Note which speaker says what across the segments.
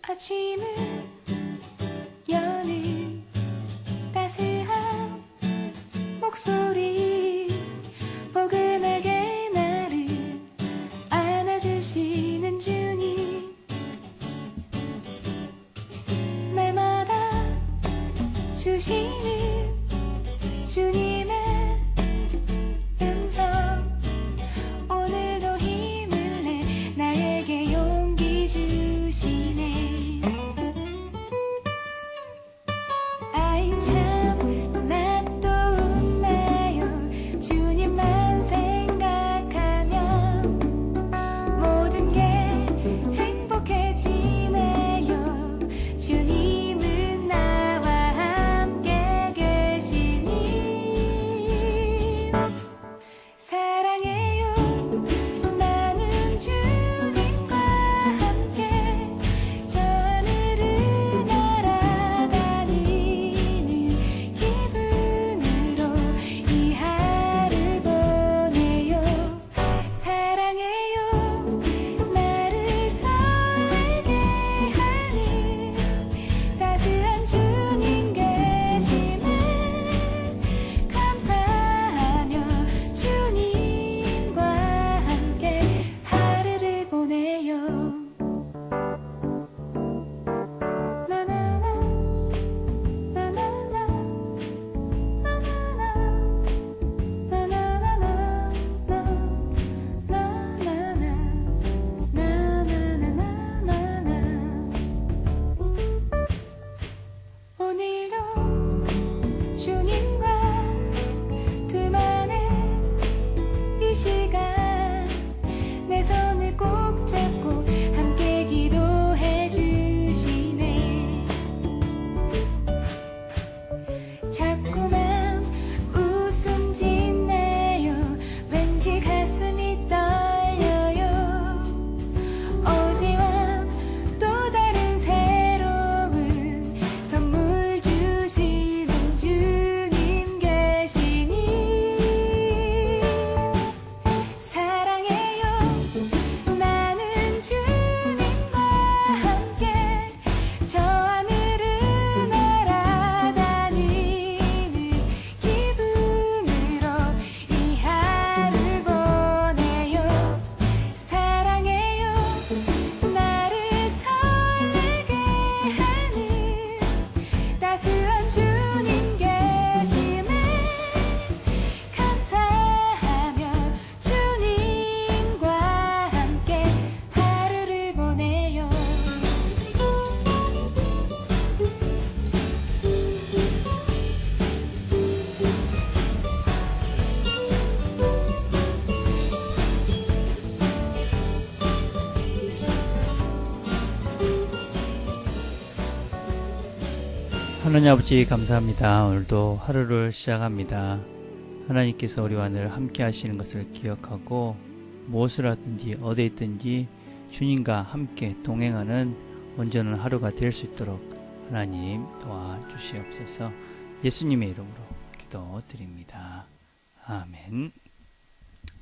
Speaker 1: 아침은 여는 따스한 목소리 포근하게 나를 안아주시는 주님 날마다 주시는 주님의 음성 오늘도 힘을 내 나에게 용기 주시네 아이 참 나 또 웃나요 주님만 생각하면 모든 게 행복해지네요 주님은 나와 함께 계시니 사랑해요 나는 주님과 함께 저 하늘을 날아다니는 기분으로 이 하루 보내요 사랑해요 나를 설레게 하는 따스한 주님 계심에 감사하며 주님과 함께 하루를 보내요 나나나 나나나 나나나 나나나나나나나나나나나나 오늘도 주님과 둘만의 이 시간 내 손을 꼭 잡고 함께 기도해 주시네 자꾸만 웃음 짓네요 왠지 가슴이 떨려요 어제와 또 다른 새로운 선물 주시는 주님 계시니 사랑해요 나는 주님과 함께 저 하늘을 날아다니는 기분으로 이 하루 보내요 사랑해요 나를 설레게 하는 따스한 주님 계심에 감사하며 주님과 함께 하루를 보내요
Speaker 2: 하나님 아버지 감사합니다. 오늘도 하루를 시작합니다. 하나님께서 우리와 늘 함께 하시는 것을 기억하고 무엇을 하든지 어디에 있든지 주님과 함께 동행하는 온전한 하루가 될 수 있도록 하나님 도와주시옵소서. 예수님의 이름으로 기도드립니다. 아멘.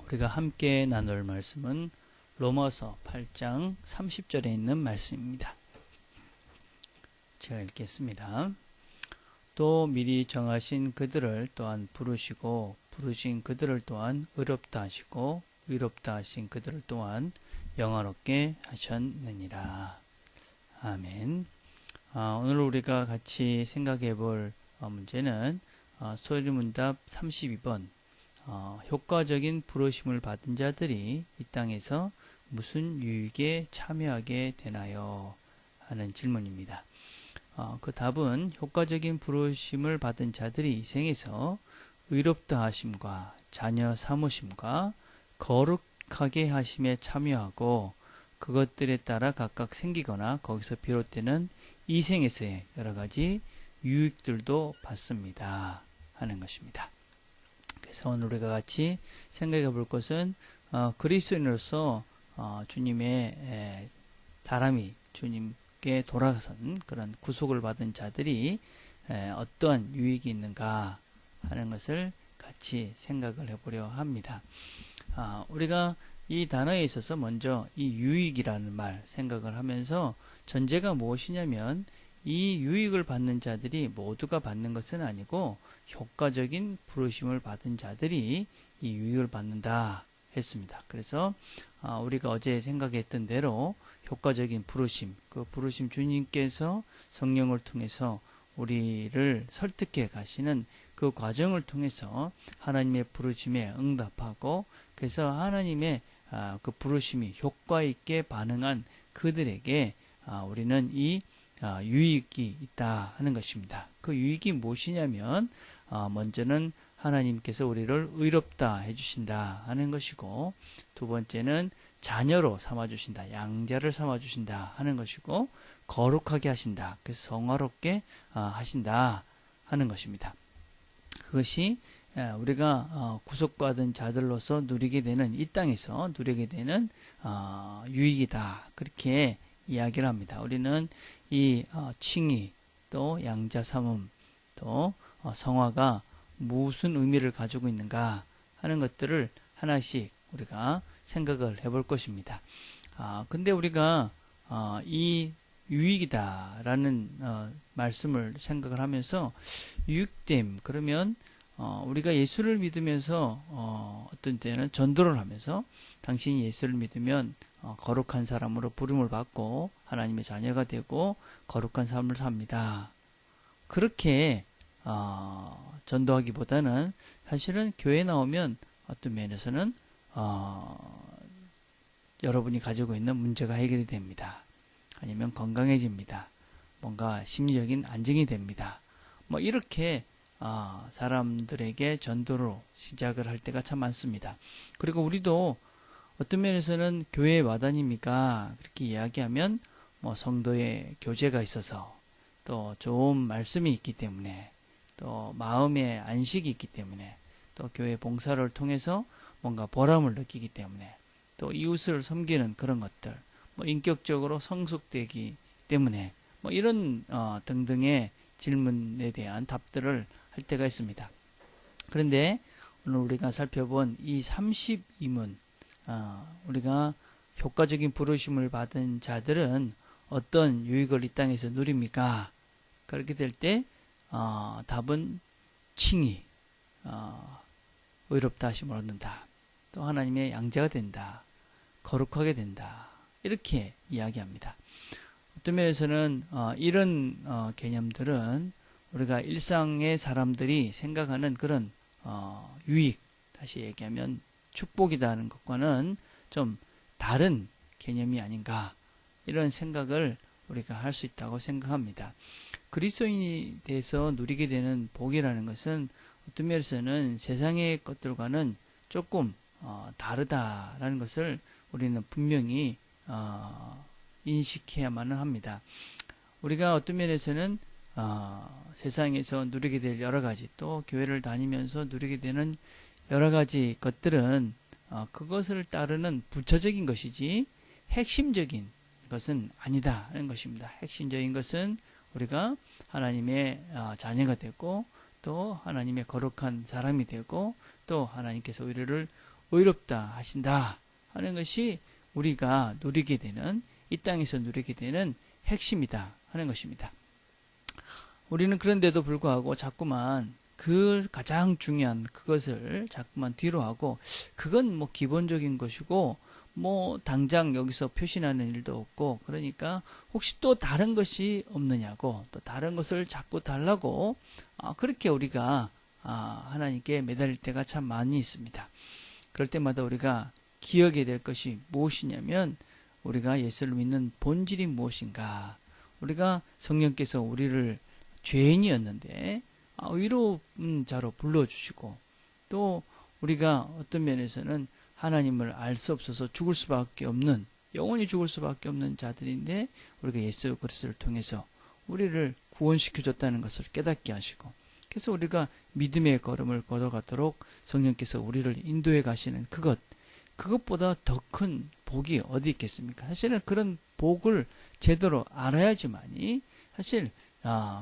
Speaker 2: 우리가 함께 나눌 말씀은 로마서 8장 30절에 있는 말씀입니다. 제가 읽겠습니다. 또 미리 정하신 그들을 또한 부르시고 부르신 그들을 또한 의롭다 하시고 의롭다 하신 그들을 또한 영화롭게 하셨느니라. 아멘. 오늘 우리가 같이 생각해 볼 문제는 소리문답 32번 효과적인 부르심을 받은 자들이 이 땅에서 무슨 유익에 참여하게 되나요? 하는 질문입니다. 그 답은 효과적인 부르심을 받은 자들이 이 생에서 의롭다 하심과 자녀 삼으심과 거룩하게 하심에 참여하고 그것들에 따라 각각 생기거나 거기서 비롯되는 이 생에서의 여러 가지 유익들도 받습니다 하는 것입니다. 그래서 오늘 우리가 같이 생각해 볼 것은 그리스도인으로서 주님의 사람이 주님께 돌아선 그런 구속을 받은 자들이 어떠한 유익이 있는가 하는 것을 같이 생각을 해보려 합니다. 우리가 이 단어에 있어서 먼저 이 유익이라는 말 생각을 하면서 전제가 무엇이냐면 이 유익을 받는 자들이 모두가 받는 것은 아니고 효과적인 부르심을 받은 자들이 이 유익을 받는다 했습니다. 그래서 우리가 어제 생각했던 대로 효과적인 부르심, 그 부르심 주님께서 성령을 통해서 우리를 설득해 가시는 그 과정을 통해서 하나님의 부르심에 응답하고 그래서 하나님의 그 부르심이 효과 있게 반응한 그들에게 우리는 이 유익이 있다 하는 것입니다. 그 유익이 무엇이냐면 먼저는 하나님께서 우리를 의롭다 해주신다 하는 것이고 두 번째는 자녀로 삼아주신다. 양자를 삼아주신다 하는 것이고 거룩하게 하신다. 그래서 성화롭게 하신다 하는 것입니다. 그것이 우리가 구속받은 자들로서 누리게 되는 이 땅에서 누리게 되는 유익이다. 그렇게 이야기를 합니다. 우리는 이 칭의 또 양자 삼음 또 성화가 무슨 의미를 가지고 있는가 하는 것들을 하나씩 우리가 생각을 해볼 것입니다. 근데 우리가 이 유익이다라는 말씀을 생각을 하면서 유익됨 그러면 우리가 예수를 믿으면서 어떤 때는 전도를 하면서 당신이 예수를 믿으면 거룩한 사람으로 부름을 받고 하나님의 자녀가 되고 거룩한 삶을 삽니다. 그렇게 전도하기보다는 사실은 교회에 나오면 어떤 면에서는 여러분이 가지고 있는 문제가 해결이 됩니다. 아니면 건강해집니다. 뭔가 심리적인 안정이 됩니다. 뭐 이렇게 사람들에게 전도로 시작을 할 때가 참 많습니다. 그리고 우리도 어떤 면에서는 교회에 와다닙니까? 그렇게 이야기하면 뭐 성도의 교제가 있어서 또 좋은 말씀이 있기 때문에 또 마음의 안식이 있기 때문에 또 교회 봉사를 통해서 뭔가 보람을 느끼기 때문에 또 이웃을 섬기는 그런 것들 뭐 인격적으로 성숙되기 때문에 뭐 이런 등등의 질문에 대한 답들을 할 때가 있습니다. 그런데 오늘 우리가 살펴본 이 32문 우리가 효과적인 부르심을 받은 자들은 어떤 유익을 이 땅에서 누립니까? 그렇게 될 때 답은 칭의 의롭다 하심을 얻는다. 또 하나님의 양자가 된다. 거룩하게 된다. 이렇게 이야기합니다. 어떤 면에서는 이런 개념들은 우리가 일상의 사람들이 생각하는 그런 유익, 다시 얘기하면 축복이라는 것과는 좀 다른 개념이 아닌가 이런 생각을 우리가 할 수 있다고 생각합니다. 그리스도인이 돼서 누리게 되는 복이라는 것은 어떤 면에서는 세상의 것들과는 조금 다르다라는 것을 우리는 분명히 인식해야만 합니다. 우리가 어떤 면에서는 세상에서 누리게 될 여러 가지 또 교회를 다니면서 누리게 되는 여러 가지 것들은 그것을 따르는 부차적인 것이지 핵심적인 것은 아니다 하는 것입니다. 핵심적인 것은 우리가 하나님의 자녀가 되고 또 하나님의 거룩한 사람이 되고 또 하나님께서 우리를 의롭다 하신다 하는 것이 우리가 누리게 되는 이 땅에서 누리게 되는 핵심이다 하는 것입니다. 우리는 그런데도 불구하고 자꾸만 그 가장 중요한 그것을 자꾸만 뒤로 하고 그건 뭐 기본적인 것이고 뭐 당장 여기서 표시나는 일도 없고 그러니까 혹시 또 다른 것이 없느냐고 또 다른 것을 자꾸 달라고 그렇게 우리가 하나님께 매달릴 때가 참 많이 있습니다. 그럴 때마다 우리가 기억해야 될 것이 무엇이냐면 우리가 예수를 믿는 본질이 무엇인가. 우리가 성령께서 우리를 죄인이었는데 의로운 자로 불러주시고 또 우리가 어떤 면에서는 하나님을 알 수 없어서 죽을 수밖에 없는 영원히 죽을 수밖에 없는 자들인데 우리가 예수 그리스도를 통해서 우리를 구원시켜 줬다는 것을 깨닫게 하시고 그래서 우리가 믿음의 걸음을 걸어가도록 성령께서 우리를 인도해 가시는 그것보다 더 큰 복이 어디 있겠습니까? 사실은 그런 복을 제대로 알아야지만이 사실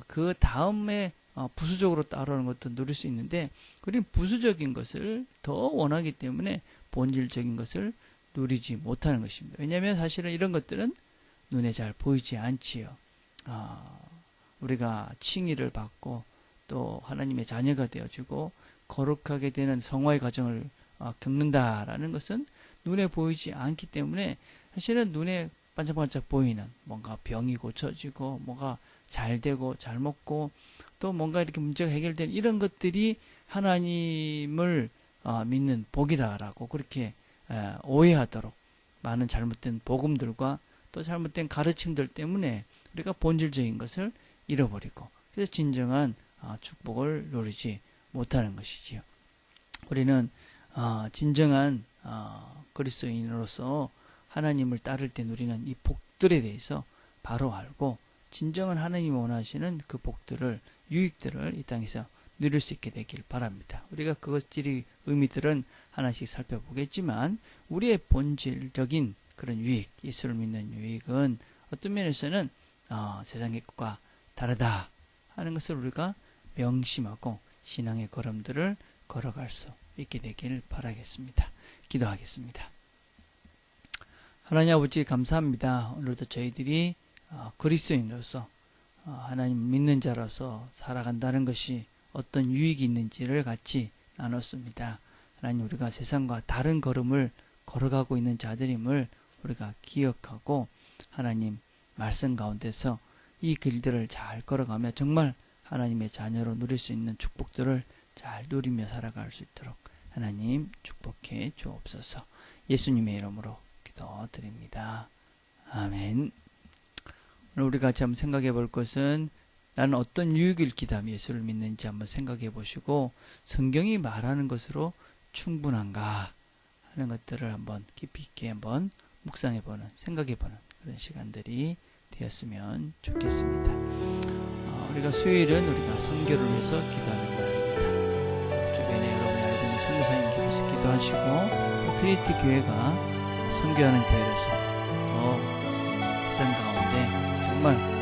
Speaker 2: 그 다음에 부수적으로 따라오는 것도 누릴 수 있는데 우리는 부수적인 것을 더 원하기 때문에 본질적인 것을 누리지 못하는 것입니다. 왜냐하면 사실은 이런 것들은 눈에 잘 보이지 않지요. 우리가 칭의를 받고 또 하나님의 자녀가 되어주고 거룩하게 되는 성화의 과정을 겪는다라는 것은 눈에 보이지 않기 때문에 사실은 눈에 반짝반짝 보이는 뭔가 병이 고쳐지고 뭐가 잘 되고 잘 먹고 또 뭔가 이렇게 문제가 해결되는 이런 것들이 하나님을 믿는 복이다라고 그렇게 오해하도록 많은 잘못된 복음들과 또 잘못된 가르침들 때문에 우리가 본질적인 것을 잃어버리고 그래서 진정한 축복을 누리지 못하는 것이지요. 우리는 진정한 그리스도인으로서 하나님을 따를 때 누리는 이 복들에 대해서 바로 알고 진정한 하나님이 원하시는 그 복들을 유익들을 이 땅에서 누릴 수 있게 되길 바랍니다. 우리가 그것들이 의미들은 하나씩 살펴보겠지만 우리의 본질적인 그런 유익, 예수를 믿는 유익은 어떤 면에서는 세상의 것과 다르다 하는 것을 우리가 명심하고 신앙의 걸음들을 걸어갈 수 있게 되길 바라겠습니다. 기도하겠습니다. 하나님 아버지 감사합니다. 오늘도 저희들이 그리스도인으로서 하나님 믿는 자로서 살아간다는 것이 어떤 유익이 있는지를 같이 나눴습니다. 하나님 우리가 세상과 다른 걸음을 걸어가고 있는 자들임을 우리가 기억하고 하나님 말씀 가운데서 이 길들을 잘 걸어가며 정말 하나님의 자녀로 누릴 수 있는 축복들을 잘 누리며 살아갈 수 있도록 하나님 축복해 주옵소서. 예수님의 이름으로 기도드립니다. 아멘. 오늘 우리 같이 한번 생각해 볼 것은 나는 어떤 유익을 기대하며 예수를 믿는지 한번 생각해 보시고 성경이 말하는 것으로 충분한가 하는 것들을 한번 깊이 있게 한번 묵상해 보는, 생각해 보는 그런 시간들이 되었으면 좋겠습니다. 우리가 수요일은 우리가 선교를 위해서 기도하는 날입니다. 주변에 여러분이 알고 있는 선교사님들께서 기도하시고 또 트리니티 교회가 선교하는 교회로서 또 세상 가운데 정말